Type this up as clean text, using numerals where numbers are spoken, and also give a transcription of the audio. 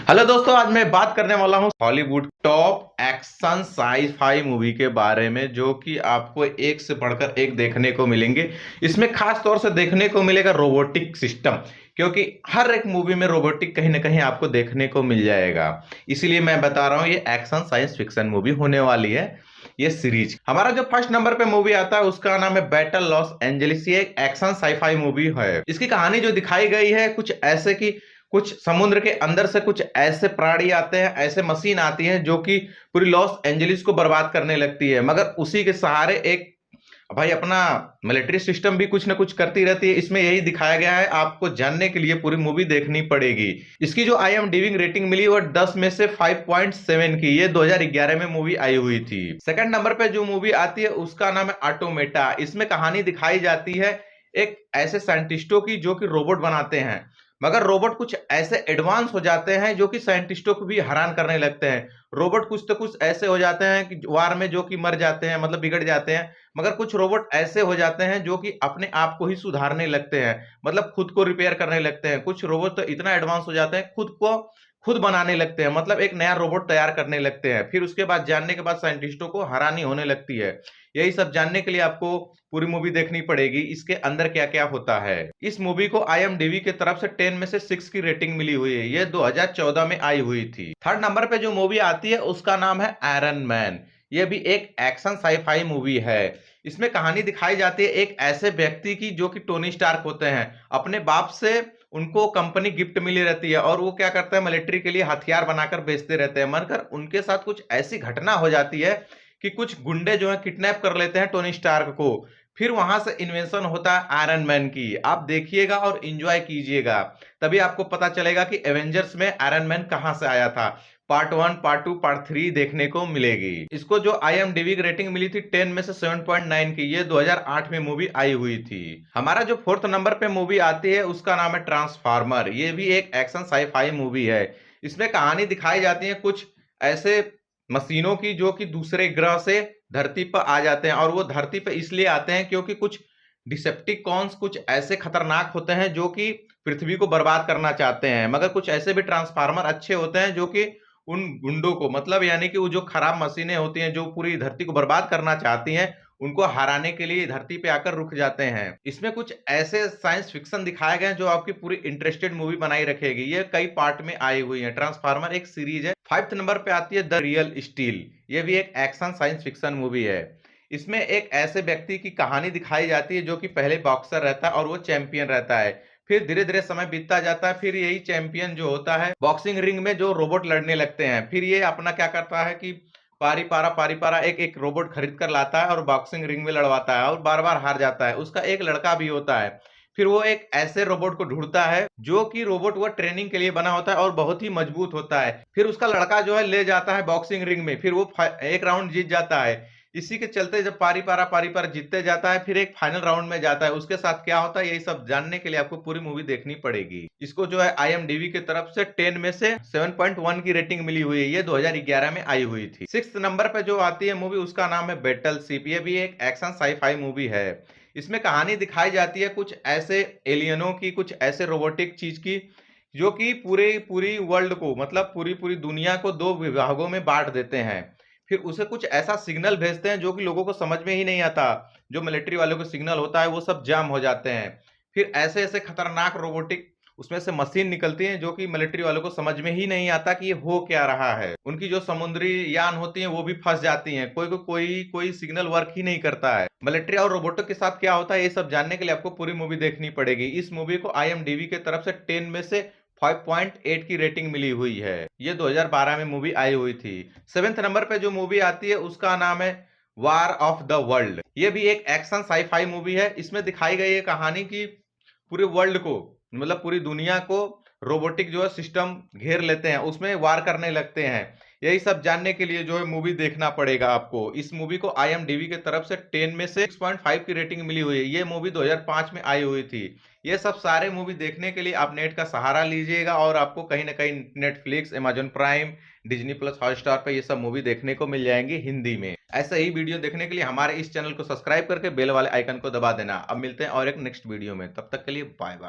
Hello दोस्तों, आज मैं बात करने वाला हूँ Hollywood top action sci-fi movie के बारे में, जो कि आपको एक से बढ़कर एक देखने को मिलेंगे। इसमें खास तौर से देखने को मिलेगा रोबोटिक सिस्टम, क्योंकि हर एक मूवी में रोबोटिक कहीं न कहीं आपको देखने को मिल जाएगा। इसीलिए मैं बता रहा हूँ, ये एक्शन साइंस फिक्शन मूवी होने वाली है, ये सीरीज। हमारा जो फर्स्ट नंबर पे मूवी आता है उसका नाम है बैटल लॉस एंजेलिस। ये एक एक्शन साई-फाई मूवी है। इसकी कहानी जो दिखाई गई है कुछ ऐसे कि कुछ समुद्र के अंदर से कुछ ऐसे प्राणी आते हैं, ऐसे मशीन आती हैं जो कि पूरी लॉस एंजेलिस को बर्बाद करने लगती है। मगर उसी के सहारे एक भाई अपना मिलिट्री सिस्टम भी कुछ ना कुछ करती रहती है। इसमें यही दिखाया गया है। आपको जानने के लिए पूरी मूवी देखनी पड़ेगी। इसकी जो IMDb रेटिंग मिली वो 10 में से 5.7 की। ये 2011 में मूवी आई हुई थी। सेकंड नंबर पे जो मूवी आती है उसका नाम है ऑटोमेटा। इसमें कहानी दिखाई जाती है एक ऐसे साइंटिस्टों की जो कि रोबोट बनाते हैं, मगर रोबोट कुछ ऐसे एडवांस हो जाते हैं जो कि साइंटिस्टों को भी हैरान करने लगते हैं। रोबोट कुछ तो कुछ ऐसे हो जाते हैं कि वार में जो कि मर जाते हैं, मतलब बिगड़ जाते हैं। मगर कुछ रोबोट ऐसे हो जाते हैं जो कि अपने आप को ही सुधारने लगते हैं, मतलब खुद को रिपेयर करने लगते हैं। कुछ रोबोट तो इतना एडवांस हो जाते हैं, खुद को खुद बनाने लगते हैं, मतलब एक नया रोबोट तैयार करने लगते हैं। फिर उसके बाद जानने के बाद साइंटिस्टों को हैरानी होने लगती है। यही सब जानने के लिए आपको पूरी मूवी देखनी पड़ेगी, इसके अंदर क्या-क्या होता है। इस मूवी को IMDb की तरफ से 10 में से 6 की रेटिंग मिली हुई है। ये 2014 में आई हुई थी। थर्ड नंबर पे जो मूवी आती है उसका नाम है आयरन मैन। ये भी एक एक्शन साई-फाई मूवी है। इसमें कहानी दिखाई जाती है एक ऐसे व्यक्ति की जो कि टोनी स्टार्क होते हैं। अपने बाप से उनको कंपनी गिफ्ट मिली रहती है और वो क्या करते हैं, मिलिट्री के लिए हथियार बनाकर बेचते रहते हैं। मगर उनके साथ कुछ ऐसी घटना हो जाती है कि कुछ गुंडे जो है किडनैप कर लेते हैं टोनी स्टार्क को। फिर वहां से इन्वेंशन होता है आयरन मैन की। आप देखिएगा और एंजॉय कीजिएगा, तभी आपको पता चलेगा कि एवेंजर्स में आयरन मैन कहां से आया था। पार्ट 1, पार्ट 2, पार्ट 3 देखने को मिलेगी। इसको जो IMDb की रेटिंग मिली थी 10 में से 7.9 की। ये 2008 में मूवी आई हुई थी। हमारा जो फोर्थ नंबर पे मूवी आती है उसका नाम है ट्रांसफार्मर। ये भी एक एक्शन साई-फाई मूवी है। इसमें कहानी दिखाई जाती है कुछ ऐसे मशीनों की जो कि दूसरे ग्रह से धरती पर आ जाते हैं, और वो धरती पे इसलिए आते हैं क्योंकि कुछ डिसेप्टिकॉन्स कुछ ऐसे खतरनाक होते हैं जो कि पृथ्वी को बर्बाद करना चाहते हैं। मगर कुछ ऐसे भी ट्रांसफार्मर अच्छे होते हैं जो कि उन गुंडों को, मतलब यानी कि वो जो खराब मशीनें होती हैं जो पूरी धरती को बर्बाद करना चाहती हैं, उनको हराने के लिए धरती पे आकर रुक जाते हैं। इसमें कुछ ऐसे साइंस फिक्शन दिखाए गए हैं जो आपकी पूरी इंटरेस्टेड मूवी बनाई रखेगी। ये कई पार्ट में आई हुई है। ट्रांसफार्मर एक सीरीज है। फिफ्थ नंबर पे आती है द रियल स्टील। ये भी एक एक्शन साइंस फिक्शन मूवी है। इसमें एक ऐसे व्यक्ति की कहानी दिखाई जाती है जो कि पहले बॉक्सर रहता है और वो चैंपियन रहता है। फिर धीरे-धीरे समय बीतता जाता है, फिर यही चैंपियन जो होता है बॉक्सिंग रिंग में जो रोबोट लड़ने लगते हैं। फिर ये अपना क्या करता है कि पारी-पारा एक-एक रोबोट खरीद कर लाता है और बॉक्सिंग रिंग में लड़वाता है और बार-बार हार जाता है। उसका एक लड़का भी होता है। फिर वो एक ऐसे रोबोट को ढूँढता है जो कि रोबोट वो ट्रेनिंग के लिए बना होता है और बहुत ही मजबूत होता है। फिर उसका लड़का जो है ले जाता है बॉक्सिंग रिंग में, फिर वो एक राउंड जीत जाता है। इसी के चलते जब पारी-पारा जीतते जाता है, फिर एक फाइनल राउंड में जाता है। उसके साथ क्या होता है, यही सब जानने के लिए आपको पूरी मूवी देखनी पड़ेगी। इसको जो है IMDb की तरफ से 10 में से 7.1 की रेटिंग मिली हुई है। ये 2011 में आई हुई थी। सिक्स्थ नंबर पे जो आती है मूवी उसका नाम है बैटलशिप। ये भी एक एक्शन साई-फाई मूवी है। इसमें कहानी दिखाई जाती है कुछ ऐसे एलियनों की, कुछ ऐसे रोबोटिक चीज की जो कि पूरे पूरी वर्ल्ड को, मतलब पूरी पूरी दुनिया को दो विभागों में बांट देते हैं। फिर उसे कुछ ऐसा सिग्नल भेजते हैं जो कि लोगों को समझ में ही नहीं आता। जो मिलिट्री वालों को सिग्नल होता है वो सब जाम हो जाते हैं। फिर ऐसे ऐसे खतरनाक रोबोटिक उसमें से मशीन निकलती हैं जो कि मिलिट्री वालों को समझ में ही नहीं आता कि ये हो क्या रहा है। उनकी जो समुद्री यान होती हैं वो भी फंस जाती हैं। कोई सिग्नल वर्क ही नहीं करता है। मिलिट्री और रोबोटों के साथ क्या होता है ये सब जानने के लिए आपको पूरी मूवी देखनी पड़ेगी। इस मूवी को IMDb की तरफ से 10 में से 5.8 की रेटिंग मिली हुई है। ये 2012 में मूवी आई हुई थी। सेवेंथ नंबर पे जो मूवी आती है उसका नाम है वार ऑफ द वर्ल्ड। ये भी एक एक्शन साई-फाई मूवी है। इसमें दिखाई गई है कहानी की पूरे वर्ल्ड को, मतलब पूरी दुनिया को रोबोटिक जो है सिस्टम घेर लेते हैं, उसमें वार करने लगते हैं। यही सब जानने के लिए जो है मूवी देखना पड़ेगा आपको। इस मूवी को IMDb की तरफ से 10 में से 6.5 की रेटिंग मिली हुई है। ये मूवी 2005 में आई हुई थी। ये सब सारे मूवी देखने के लिए आप नेट का सहारा लीजिएगा और आपको कहीं न कहीं Netflix, Amazon prime, Disney plus, Hotstar पे ये सब मूवी देखने को मिल जाएँगी हिंदी में। ऐसे ही वीडियो देखने के लिए हमारे इस चैनल को सब्सक्राइब करके बेल वाले आइकन को दबा देना। अब मिलते हैं और एक नेक्स्ट वीडियो में। तब तक के लिए बाय-बाय।